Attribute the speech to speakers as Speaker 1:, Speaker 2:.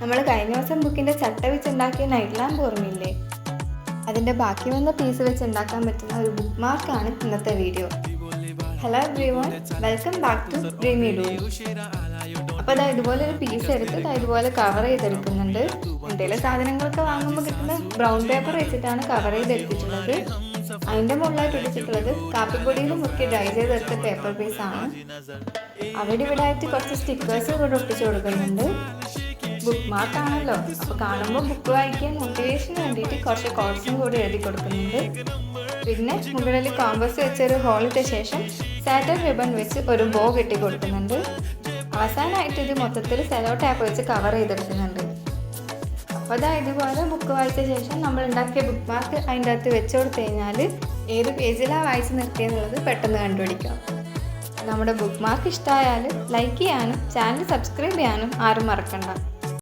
Speaker 1: നമ്മൾ കഴിഞ്ഞ ദിവസം ബുക്കിൻ്റെ ചട്ട വെച്ചുണ്ടാക്കിയ നൈറ്റ് ലാമ്പ് ഓർമ്മയില്ലേ? അതിൻ്റെ ബാക്കി വന്ന പീസ് വെച്ച് ഉണ്ടാക്കാൻ പറ്റുന്ന ഒരു ബുക്ക് മാർക്കാണ് ഇന്നത്തെ video. Hello everyone, welcome back to Dreamy Doo. അപ്പോൾ അതാ ഇതുപോലെ ഒരു പീസ് എടുത്ത് ഇതുപോലെ കവർ ചെയ്തെടുക്കുന്നുണ്ട്. എന്തെങ്കിലും സാധനങ്ങളൊക്കെ വാങ്ങുമ്പോൾ കിട്ടുന്ന ബ്രൗൺ പേപ്പർ വെച്ചിട്ടാണ് കവർ ചെയ്തെടുത്തിട്ടുള്ളത്. അതിൻ്റെ മുകളിലായിട്ട് ഒട്ടിച്ചിട്ടുള്ളത് കാപ്പിപ്പൊടിയിൽ മുക്കി ഡ്രൈ ചെയ്തെടുത്ത പേപ്പർ പീസാണ്. അവിടെ ഇവിടെ ആയിട്ട് കുറച്ച് സ്റ്റിക്കേഴ്സ് കൂടെ ഒട്ടിച്ചു കൊടുക്കുന്നുണ്ട്. ബുക്ക് മാർക്കാണല്ലോ, അപ്പോൾ കാണുമ്പോൾ ബുക്ക് വായിക്കാൻ മോട്ടിവേഷന് വേണ്ടിയിട്ട് കുറച്ച് കോട്സും കൂടി എഴുതി കൊടുക്കുന്നുണ്ട്. പിന്നെ മുകളിൽ കോമ്പസ് വെച്ചൊരു ഹോളിട്ട ശേഷം സാറ്റൻ റിബൺ വെച്ച് ഒരു ബോ കെട്ടി കൊടുക്കുന്നുണ്ട്. അവസാനമായിട്ട് ഇത് മൊത്തത്തിൽ സെലോ ടാപ്പ് വെച്ച് കവർ ചെയ്തെടുക്കുന്നുണ്ട്. അപ്പോൾ അതാ ഇതുപോലെ ബുക്ക് വായിച്ച ശേഷം നമ്മൾ ഉണ്ടാക്കിയ ബുക്ക് മാർക്ക് അതിൻ്റെ അകത്ത് വെച്ച് കൊടുത്തു കഴിഞ്ഞാൽ ഏത് പേജിലാണ് വായിച്ച് നിർത്തിയെന്നുള്ളത് പെട്ടെന്ന് കണ്ടുപിടിക്കാം. നമ്മുടെ ബുക്ക് മാർക്ക് ഇഷ്ടമായാൽ ലൈക്ക് ചെയ്യാനും ചാനൽ സബ്സ്ക്രൈബ് ചെയ്യാനും ആരും മറക്കണ്ട.